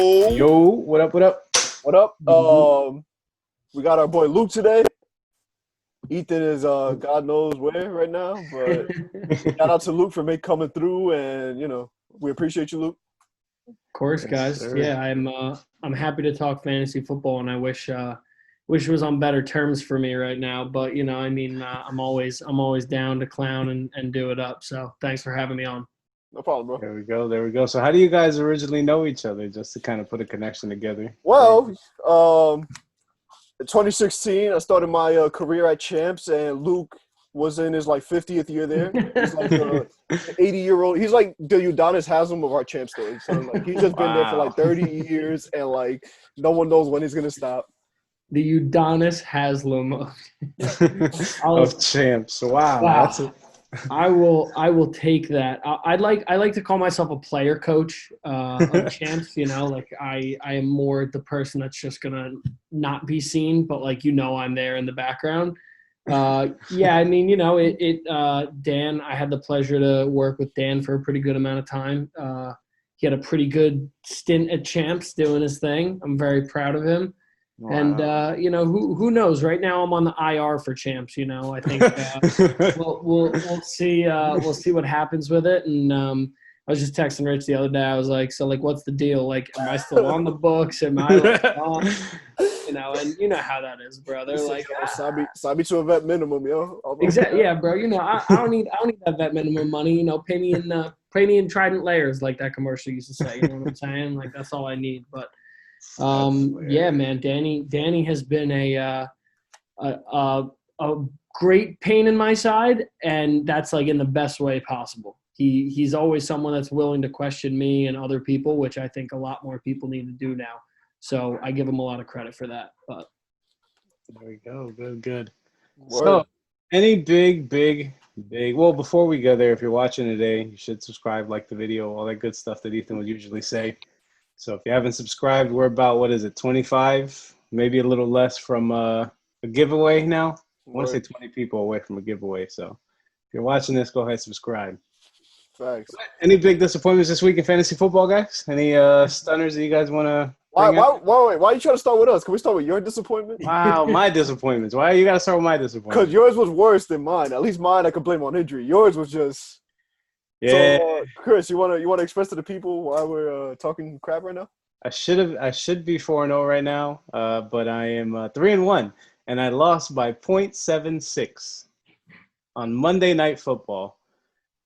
Yo, what up, what up? What up? We got our boy Luke today. Ethan is God knows where right now, but shout out to Luke for coming through, and we appreciate you, Luke. Of course, Yes, guys. sir. Yeah, I'm happy to talk fantasy football, and I wish it was on better terms for me right now. But I'm always down to clown and do it up. So thanks for having me on. No problem, bro. There we go. So how do you guys originally know each other, just to kind of put a connection together? Well, in 2016, I started my career at Champs, and Luke was in his 50th year there. He's like an 80-year-old. He's like the Udonis Haslam of our Champ story. So he's just been there for 30 years, and no one knows when he's gonna stop. The Udonis Haslam of Champs. Wow. I will take that. I like to call myself a player coach of Champs. I am more the person that's just gonna not be seen, but I'm there in the background. Dan, I had the pleasure to work with Dan for a pretty good amount of time. He had a pretty good stint at Champs doing his thing. I'm very proud of him. Wow. And who knows? Right now, I'm on the IR for Champs. I think we'll see. We'll see what happens with it. And I was just texting Rich the other day. I was like, "So, what's the deal? Am I still on the books? Am I on?" And you know how that is, bro. They're sign me to a vet minimum, yo. Exactly. Yeah, bro. I don't need that vet minimum money. Pay me in Trident layers, like that commercial used to say. You know what I'm saying? That's all I need. But. Yeah, man, Danny has been a great pain in my side, and that's in the best way possible. He's always someone that's willing to question me and other people, which I think a lot more people need to do now. So I give him a lot of credit for that. But there we go. Good. So any big well, before we go there, if you're watching today, you should subscribe, like the video, all that good stuff that Ethan would usually say. So if you haven't subscribed, we're about, 25, maybe a little less from a giveaway now. I want to say 20 people away from a giveaway. So if you're watching this, go ahead and subscribe. Thanks. Any big disappointments this week in fantasy football, guys? Any stunners that you guys want to Why are you trying to start with us? Can we start with your disappointment? Wow, my disappointments. Why you got to start with my disappointment? Because yours was worse than mine. At least mine I could blame on injury. Yours was just... Yeah. So, Chris, you wanna express to the people why we're talking crap right now? I should be 4-0 right now, but I am 3-1, and I lost by 0.76 on Monday Night Football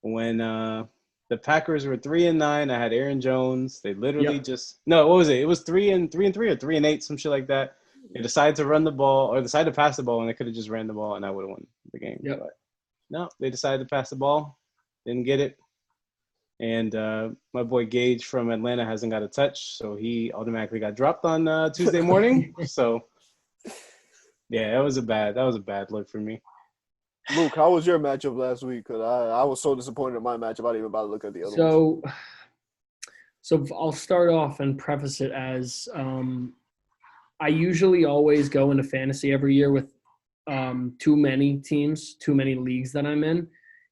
when the Packers were 3-9. I had Aaron Jones. They literally what was it? It was 3-3 or 3-8, some shit like that. They decided to run the ball or decided to pass the ball, and they could have just ran the ball, and I would have won the game. Yep. But no, they decided to pass the ball. Didn't get it. And my boy Gage from Atlanta hasn't got a touch, so he automatically got dropped on Tuesday morning. So, yeah, that was a bad look for me. Luke, how was your matchup last week? Because I was so disappointed in my matchup, I didn't even bother to look at the other one. So I'll start off and preface it as I usually always go into fantasy every year with too many teams, too many leagues that I'm in.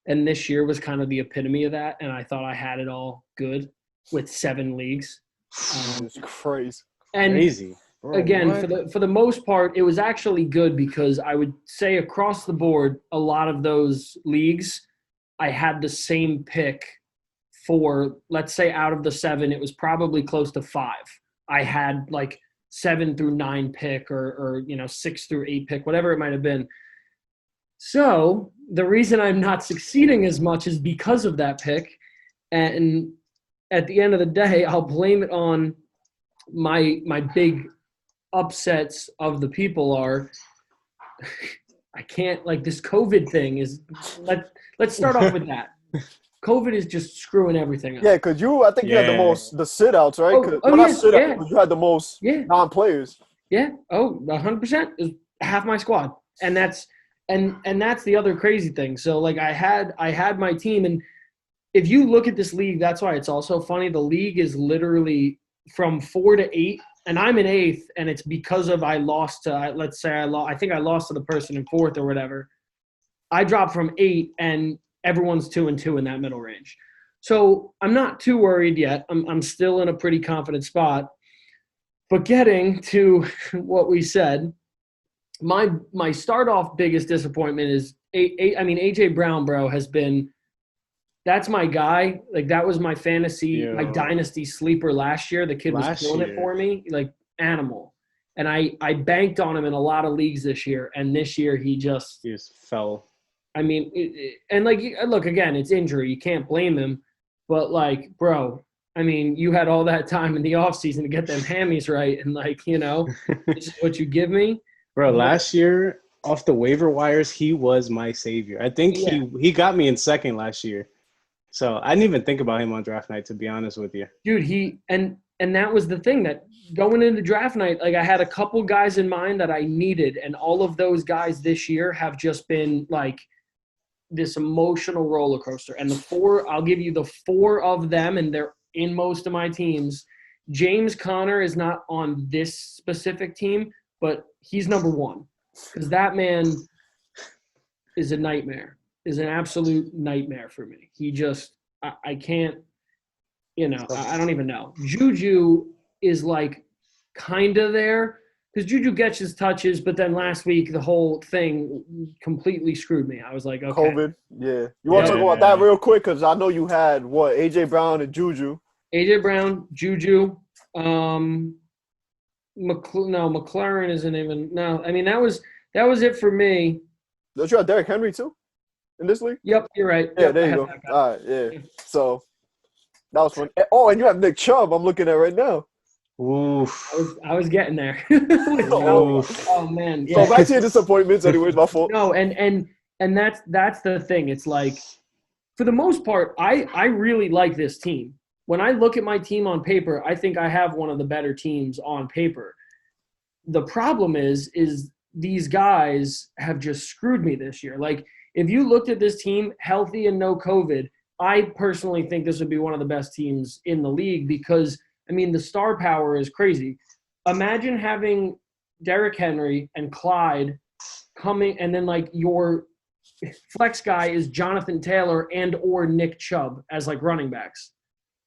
And this year was kind of the epitome of that, and I thought I had it all good with 7 leagues. It's crazy. And crazy. Bro, again, for the most part, it was actually good because I would say across the board, a lot of those leagues, I had the same pick for, let's say out of the 7, it was probably close to 5. I had 7 through 9 pick or 6 through 8 pick, whatever it might have been. So the reason I'm not succeeding as much is because of that pick. And at the end of the day, I'll blame it on my big upsets of the people are I can't this COVID thing is let's start off with that. COVID is just screwing everything up. Yeah, because I think you had the sit-outs, right? You had the most non-players. Yeah. 100% is half my squad. And that's the other crazy thing. So I had my team, and if you look at this league, that's why it's also funny. The league is literally from 4 to 8, and I'm in 8th, and it's because of I lost to I think I lost to the person in 4th or whatever. I dropped from 8, and everyone's 2-2 in that middle range. So I'm not too worried yet. I'm still in a pretty confident spot. But getting to what we said, my start off biggest disappointment is AJ Brown, bro, has been that's my guy. Like that was my fantasy, my dynasty sleeper last year. The kid was killing it for me, like animal. And I banked on him in a lot of leagues this year, and this year he just fell. I mean, and like look again, it's injury. You can't blame him, but like, bro, I mean, you had all that time in the offseason to get them hammies right, and like, this is what you give me. Bro, last year off the waiver wires, he was my savior. I think he got me in second last year. So I didn't even think about him on draft night, to be honest with you. Dude, and that was the thing that going into draft night, like I had a couple guys in mind that I needed, and all of those guys this year have just been like this emotional roller coaster. And I'll give you the 4 of them, and they're in most of my teams. James Conner is not on this specific team, but he's number 1 because that man is a nightmare, is an absolute nightmare for me. He just, I can't, I don't even know. Juju is like kind of there because Juju gets his touches, but then last week the whole thing completely screwed me. I was like, okay. COVID, yeah. You want to talk about that real quick because I know you had, A.J. Brown and Juju. A.J. Brown, Juju, McLaren isn't even – no. I mean, that was it for me. Don't you have Derrick Henry too in this league? Yep, you're right. Yeah, there you go. All right, yeah. So that was fun. Oh, and you have Nick Chubb I'm looking at right now. Oof. I was getting there. Oh, man. Yeah. So back to your disappointments anyways, my fault. No, and that's the thing. It's like, for the most part, I really like this team. When I look at my team on paper, I think I have one of the better teams on paper. The problem is these guys have just screwed me this year. Like, if you looked at this team healthy and no COVID, I personally think this would be one of the best teams in the league because, I mean, the star power is crazy. Imagine having Derrick Henry and Clyde coming, and then, like, your flex guy is Jonathan Taylor and or Nick Chubb as, like, running backs.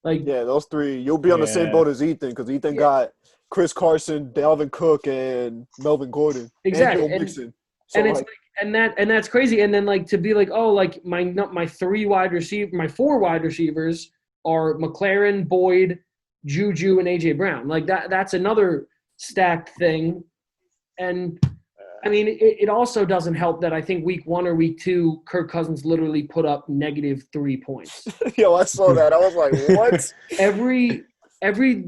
Like, yeah, those 3. You'll be on the same boat as Ethan because Ethan got Chris Carson, Dalvin Cook, and Melvin Gordon. Exactly. And Joe Mixon. So and it's like, and that's crazy. And then like to be like, oh, like my 4 wide receivers are McLaren, Boyd, Juju, and AJ Brown. Like that's another stacked thing. And I mean, it also doesn't help that I think week 1 or week 2, Kirk Cousins literally put up -3 points. Yo, I saw that. I was like, what?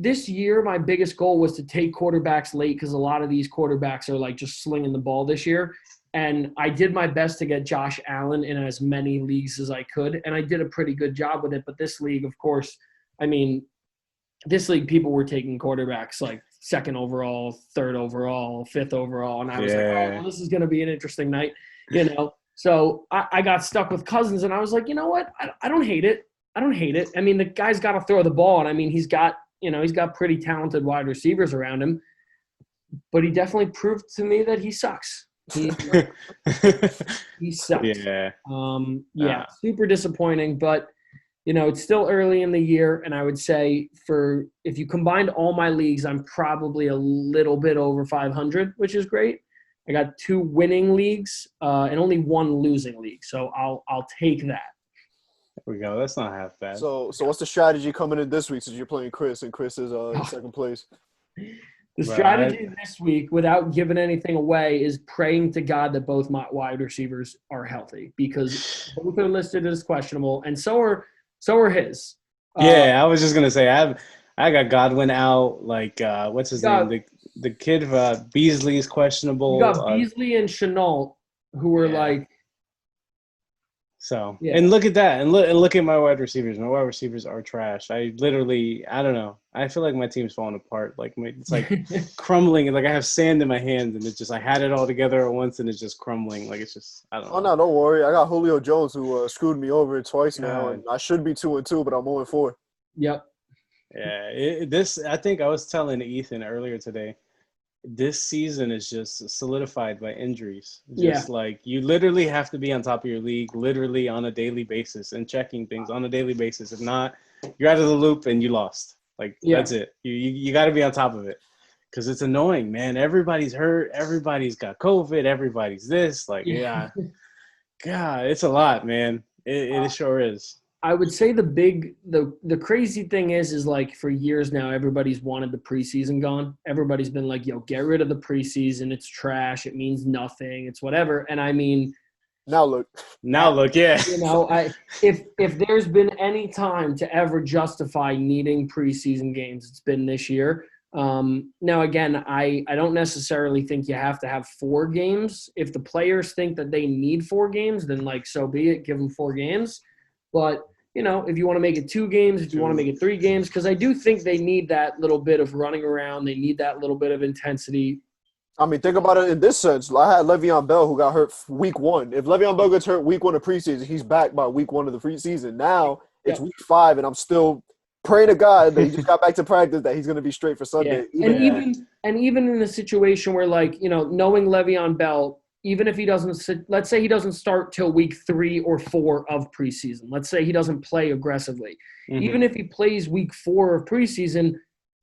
This year, my biggest goal was to take quarterbacks late because a lot of these quarterbacks are like just slinging the ball this year. And I did my best to get Josh Allen in as many leagues as I could. And I did a pretty good job with it. But this league, of course, I mean, this league, people were taking quarterbacks like 2nd overall, 3rd overall, 5th overall. And I was like, oh, well, this is going to be an interesting night, So I got stuck with Cousins, and I was like, you know what? I don't hate it. I mean, the guy's got to throw the ball. And, I mean, he's got pretty talented wide receivers around him. But he definitely proved to me that he sucks. He sucks. Yeah. Super disappointing. But, it's still early in the year, and I would say if you combined all my leagues, I'm probably a little bit over 500, which is great. I got 2 winning leagues and only 1 losing league, so I'll take that. There we go. That's not half bad. So what's the strategy coming in this week since you're playing Chris and Chris is in second place? The strategy this week, without giving anything away, is praying to God that both my wide receivers are healthy because both are listed as questionable, and so are his. I was just gonna say I got Godwin out. Like what's his name? The kid Beasley is questionable. You got Beasley and Chenault, who are like. So and look at that, and look at my wide receivers. My wide receivers are trash. I don't know. I feel like my team's falling apart. Like it's like crumbling. Like I have sand in my hands, and it's just I had it all together at once, and it's just crumbling. Like it's just I don't know. Oh no, don't worry. I got Julio Jones who screwed me over twice now, and I should be 2-2, but I'm 0-4. Yep. Yeah. I think I was telling Ethan earlier today. This season is just solidified by injuries. Like you literally have to be on top of your league literally on a daily basis and checking things on a daily basis. If not, you're out of the loop and you lost. Like that's it. You got to be on top of it because it's annoying, man. Everybody's hurt. Everybody's got COVID. Everybody's this. Like, yeah. God, it's a lot, man. It sure is. I would say the crazy thing is like for years now, everybody's wanted the preseason gone. Everybody's been like, yo, get rid of the preseason. It's trash. It means nothing. It's whatever. And I mean, Now look, yeah. you know, if there's been any time to ever justify needing preseason games, it's been this year. Now, again, I don't necessarily think you have to have 4 games. If the players think that they need 4 games, then like so be it. Give them 4 games. But you know, if you want to make it 2 games, if you want to make it 3 games, because I do think they need that little bit of running around. They need that little bit of intensity. I mean, think about it in this sense. I had Le'Veon Bell who got hurt week 1. If Le'Veon Bell gets hurt week 1 of preseason, he's back by week 1 of the preseason. Now it's week 5, and I'm still praying to God that he just got back to practice that he's going to be straight for Sunday. Yeah. And even in a situation where, like, you know, knowing Le'Veon Bell, even if he doesn't, let's say he doesn't start till week 3 or 4 of preseason. Let's say he doesn't play aggressively. Mm-hmm. Even if he plays week 4 of preseason,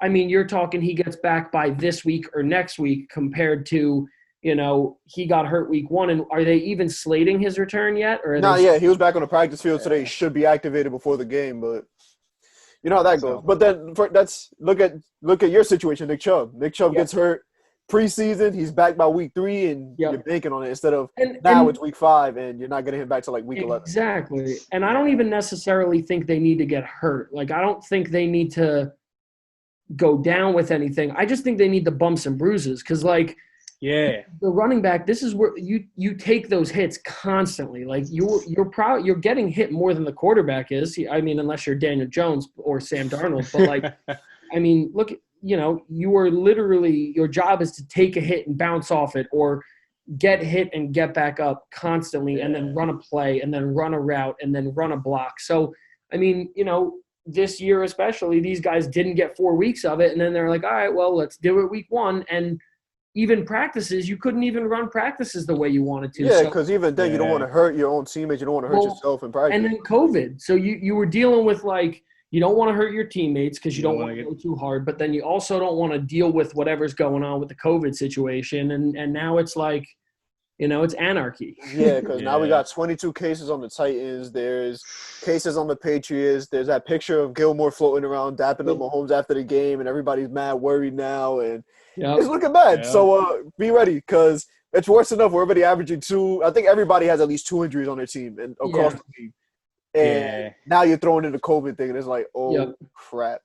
I mean, you're talking he gets back by this week or next week compared to, you know, he got hurt week 1. And are they even slating his return yet? Or yeah, he was back on the practice field today. He should be activated before the game, but you know how that goes. But then look at your situation, Nick Chubb. Nick Chubb gets hurt preseason, he's back by week 3, and you're banking on it instead of now it's week 5, and you're not getting him back to like week 11. Exactly. And I don't even necessarily think they need to get hurt. Like, I don't think they need to go down with anything. I just think they need the bumps and bruises because, like, the running back, this is where you take those hits constantly. Like, you're getting hit more than the quarterback is. I mean, unless you're Daniel Jones or Sam Darnold. But, like, I mean, look, you know, you are literally – your job is to take a hit and bounce off it or get hit and get back up constantly and then run a play and then run a route and then run a block. So, I mean, you know, this year especially, these guys didn't get 4 weeks of it, and then they're like, all right, well, let's do it week 1. And even practices, you couldn't even run practices the way you wanted to. Yeah, because even then you don't want to hurt your own teammates. You don't want to hurt yourself in practice. And then COVID. So you were dealing with, like, you don't want to hurt your teammates because you don't want to go too hard, but then you also don't want to deal with whatever's going on with the COVID situation. And now it's like, you know, it's anarchy. Yeah, because now we got 22 cases on the Titans. There's cases on the Patriots. There's that picture of Gilmore floating around, dapping up Mahomes after the game, and everybody's mad, worried now, and it's looking bad. So be ready because it's worse enough. We're already averaging 2. I think everybody has at least 2 injuries on their team and across the league. And now you're throwing in the COVID thing, and it's like, crap.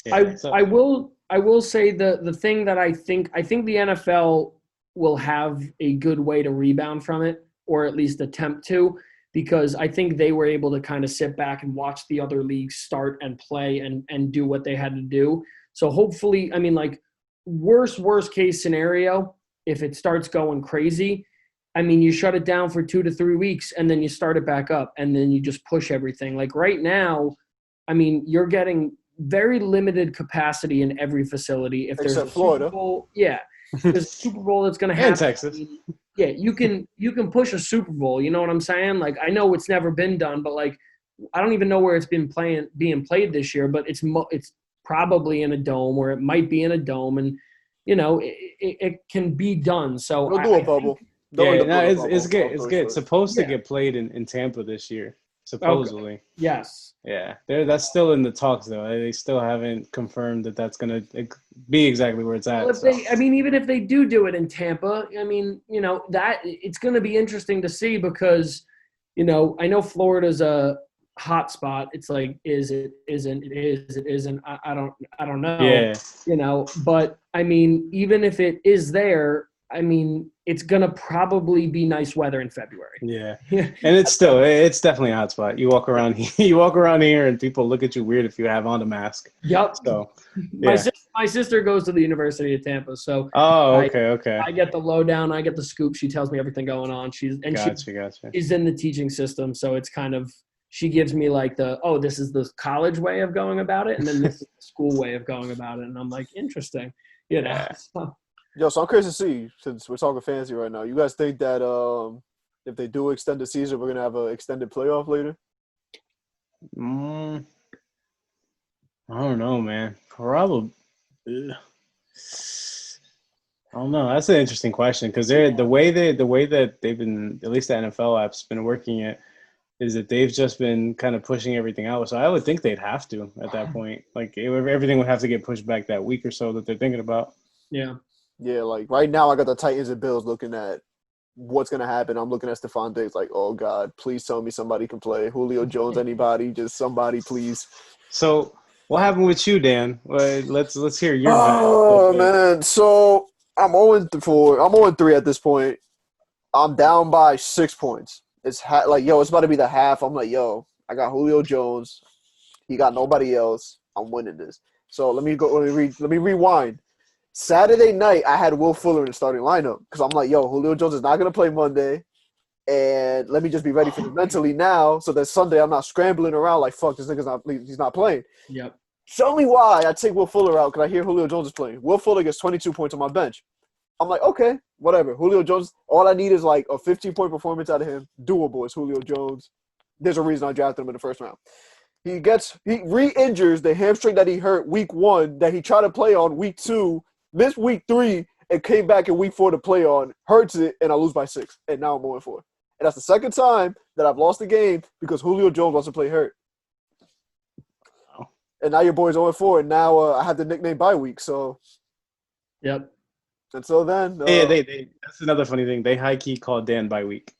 Yeah, I will say the thing that I think the NFL will have a good way to rebound from it, or at least attempt to, because I think they were able to kind of sit back and watch the other leagues start and play and do what they had to do. So hopefully, I mean, like, worst case scenario, if it starts going crazy, I mean, you shut it down for 2 to 3 weeks and then you start it back up and then you just push everything. Like right now, I mean, you're getting very limited capacity in every facility. If there's a Florida. Super Bowl, there's a Super Bowl that's going to happen. And Texas. Yeah, you can push a Super Bowl. You know what I'm saying? Like, I know it's never been done, but like, I don't even know where it's being played this year. But it's probably in a dome, or it might be in a dome, and you know it can be done. So we'll do a bubble. It's good. It's good. It's supposed to get played in Tampa this year, supposedly. Okay. Yes. Yeah, that's still in the talks though. They still haven't confirmed that that's gonna be exactly where it's at. Well, even if they do it in Tampa, I mean, you know, that it's going to be interesting to see because, you know, I know Florida's a hot spot. It's like, is it? Isn't it? Is it? Isn't? I don't know. Yeah. You know, but I mean, even if it is there, I mean, it's going to probably be nice weather in February. Yeah. And it's definitely a hot spot. You walk around here and people look at you weird if you have on a mask. Yep. So my sister goes to the University of Tampa. So okay. I get the lowdown. I get the scoop. She tells me everything going on. She's in the teaching system. So it's kind of, she gives me like this is the college way of going about it. And then this is the school way of going about it. And I'm like, interesting. You know, so I'm curious to see, since we're talking fantasy right now, you guys think that if they do extend the season, we're going to have an extended playoff later? I don't know, man. Probably. I don't know. That's an interesting question because the way that they've been, at least the NFL app's been working it, is that they've just been kind of pushing everything out. So I would think they'd have to at that point. Like everything would have to get pushed back that week or so that they're thinking about. Yeah. Yeah, like right now I got the Titans and Bills looking at what's gonna happen. I'm looking at Stephon Diggs like, oh God, please tell me somebody can play. Julio Jones, anybody, just somebody, please. So what happened with you, Dan? Well, let's hear your bad. Oh man, so I'm 0-4. I'm 0-3 at this point. I'm down by 6 points. It's like, yo, it's about to be the half. I'm like, yo, I got Julio Jones. He got nobody else. I'm winning this. So let me go. Let me rewind. Saturday night, I had Will Fuller in the starting lineup because I'm like, yo, Julio Jones is not gonna play Monday, and let me just be ready for it mentally now, so that Sunday I'm not scrambling around like, fuck, this nigga's he's not playing. Yep. Tell me why I take Will Fuller out because I hear Julio Jones is playing. Will Fuller gets 22 points on my bench. I'm like, okay, whatever. Julio Jones, all I need is like a 15-point performance out of him. Doable. It's Julio Jones. There's a reason I drafted him in the first round. He re-injures the hamstring that he hurt week 1 that he tried to play on week 2, missed week 3, and came back in week 4 to play on, hurts it, and I lose by 6. And now I'm 0-4. And that's the second time that I've lost the game because Julio Jones wants to play hurt. And now your boy's 0-4, and now I have the nickname bye week. So, Yep. until then, Yeah, they that's another funny thing. They high key called Dan by week.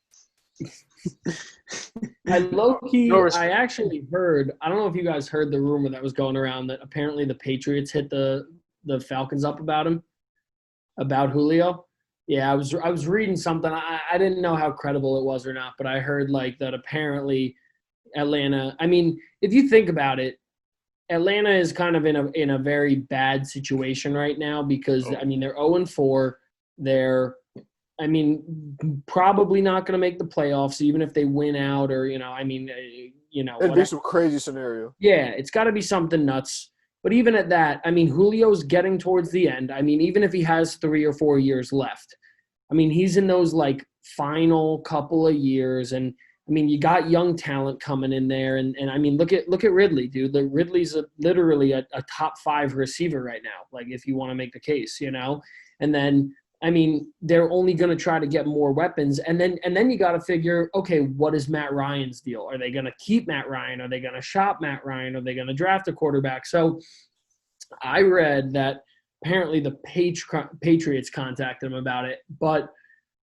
I actually heard. I don't know if you guys heard the rumor that was going around that apparently the Patriots hit the Falcons up about Julio. Yeah, I was reading something. I didn't know how credible it was or not, but I heard like that apparently Atlanta. I mean, if you think about it, Atlanta is kind of in a very bad situation right now because I mean they're 0-4. They're probably not going to make the playoffs even if they win out or it'd be some crazy scenario. Yeah, it's got to be something nuts. But even at that, I mean Julio's getting towards the end. I mean even if he has 3 or 4 years left, I mean he's in those like final couple of years and. I mean, you got young talent coming in there, and I mean, look at Ridley, dude. Ridley's literally a top 5 receiver right now. Like, if you want to make the case, and then I mean, they're only going to try to get more weapons, and then you got to figure, okay, what is Matt Ryan's deal? Are they going to keep Matt Ryan? Are they going to shop Matt Ryan? Are they going to draft a quarterback? So, I read that apparently the Patriots contacted him about it, but.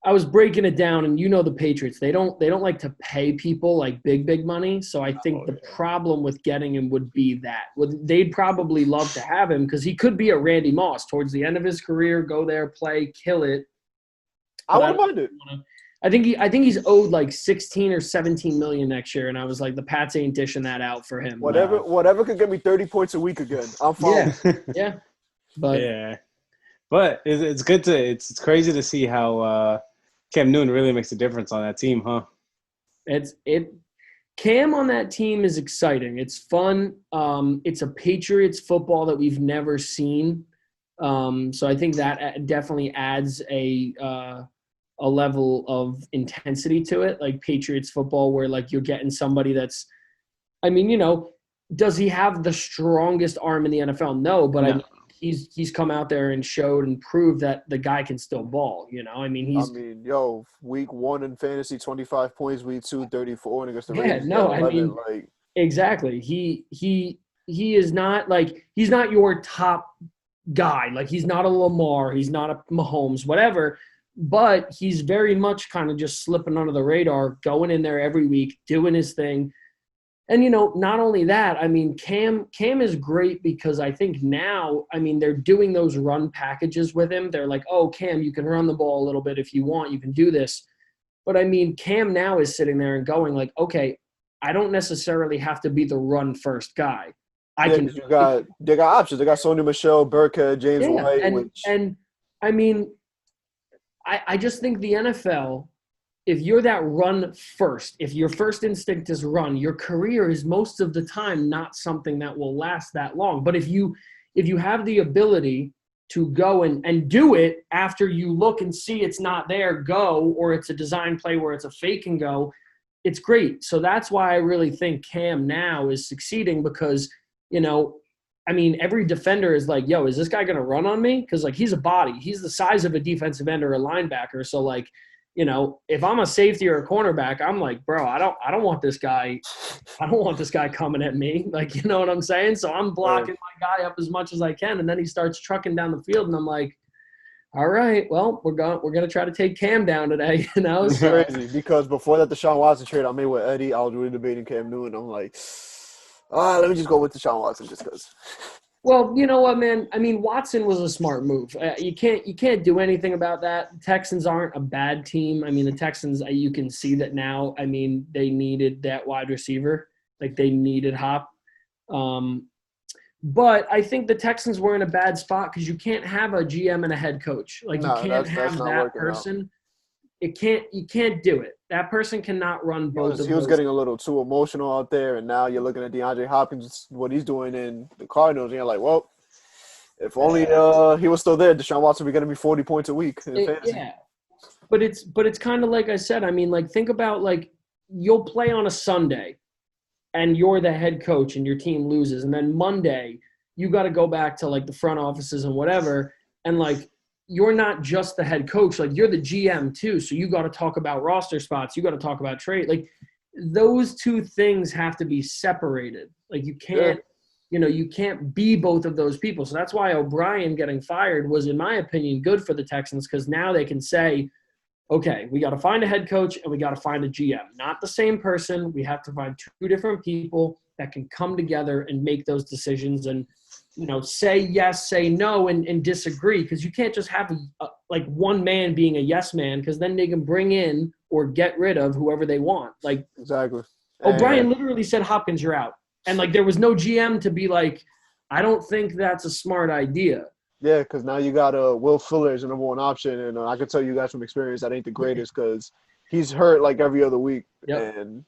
I was breaking it down, and the Patriots. They don't like to pay people like big money. So I think the problem with getting him would be that they'd probably love to have him because he could be a Randy Moss towards the end of his career. Go there, play, kill it. I wouldn't mind it. I think he's owed like 16 or 17 million next year, and I was like, the Pats ain't dishing that out for him. Whatever could get me 30 points a week again. I'm fine. Yeah. But it's good to it's crazy to see how. Cam Newton really makes a difference on that team, huh? Cam on that team is exciting. It's fun. It's a Patriots football that we've never seen. So I think that definitely adds a level of intensity to it, like Patriots football, where like you're getting somebody that's, I mean, does he have the strongest arm in the NFL? No, but I mean, he's come out there and showed and proved that the guy can still ball, week 1 in fantasy, 25 points, week 2, 34, and against the Ravens. Exactly. He is not like he's not your top guy. Like he's not a Lamar, he's not a Mahomes, whatever, but he's very much kind of just slipping under the radar, going in there every week, doing his thing. And, not only that, I mean, Cam is great because I think now, I mean, they're doing those run packages with him. They're like, oh, Cam, you can run the ball a little bit if you want. You can do this. But, I mean, Cam now is sitting there and going like, okay, I don't necessarily have to be the run-first guy. They got options. They got Sony Michel, Burkhead, James White. And, I mean, I just think the NFL – if you're that run first, if your first instinct is run, your career is most of the time not something that will last that long. But if you have the ability to go and do it after you look and see it's not there, go, or it's a design play where it's a fake and go, it's great. So that's why I really think Cam now is succeeding because, I mean, every defender is like, yo, is this guy going to run on me? Because, like, he's a body. He's the size of a defensive end or a linebacker. So, like, you know, if I'm a safety or a cornerback, I'm like, bro, I don't want this guy. I don't want this guy coming at me. Like, you know what I'm saying? So I'm blocking my guy up as much as I can. And then he starts trucking down the field. And I'm like, all right, well, we're going to try to take Cam down today, you know? It's crazy because before that Deshaun Watson trade I made with Eddie, I was really debating Cam Newton. I'm like, let me just go with Deshaun Watson just because. Well, you know what, man? I mean, Watson was a smart move. You can't do anything about that. Texans aren't a bad team. I mean, the Texans, you can see that now. I mean, they needed that wide receiver. Like, they needed Hop. But I think the Texans were in a bad spot because you can't have a GM and a head coach. Like, you can't have that person. You can't do it. That person cannot run both of those. He was getting a little too emotional out there, and now you're looking at DeAndre Hopkins, what he's doing in the Cardinals, and you're like, well, if only he was still there, Deshaun Watson would be going to be 40 points a week in fantasy. Yeah, but it's kind of like I said. I mean, like, think about, like, you'll play on a Sunday, and you're the head coach, and your team loses, and then Monday you got to go back to, like, the front offices and whatever, and, like, you're not just the head coach. Like, you're the GM too. So you got to talk about roster spots. You got to talk about trade. Like, those two things have to be separated. Like, you can't, you can't be both of those people. So that's why O'Brien getting fired was, in my opinion, good for the Texans, because now they can say, okay, we got to find a head coach and we got to find a GM. Not the same person. We have to find two different people that can come together and make those decisions and, say yes, say no, and disagree, because you can't just have like one man being a yes man, because then they can bring in or get rid of whoever they want. Like, exactly. O'Brien literally said, Hopkins, you're out. And, like, there was no GM to be like, I don't think that's a smart idea. Yeah, because now you got Will Fuller as the number one option, and I can tell you guys from experience that ain't the greatest because he's hurt like every other week. Yep. And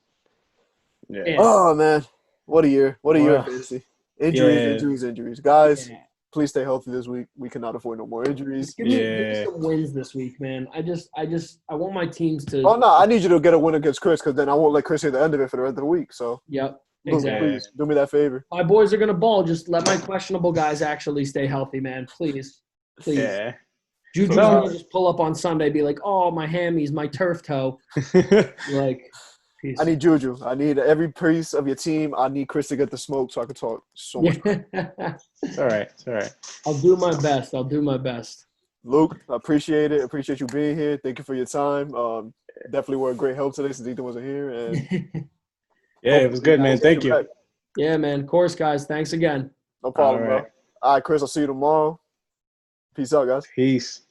Yeah. oh man, what a year! What a year in fantasy. Injuries. Guys, please stay healthy this week. We cannot afford no more injuries. Give me some wins this week, man. I want my teams to. Oh no, I need you to get a win against Chris, because then I won't let Chris hear the end of it for the rest of the week. So yep. Exactly. Please do me that favor. My boys are gonna ball. Just let my questionable guys actually stay healthy, man. Please. Yeah. Juju's gonna just pull up on Sunday, be like, "Oh, my hammies, my turf toe." Like, peace. I need Juju. I need every piece of your team. I need Chris to get the smoke so I can talk so much. It's all right. I'll do my best. Luke, I appreciate it. Appreciate you being here. Thank you for your time. Definitely were a great help today since Ethan wasn't here. And yeah, it was good, man. Thank you. Back. Yeah, man. Of course, guys. Thanks again. No problem, bro. All right, Chris, I'll see you tomorrow. Peace out, guys. Peace.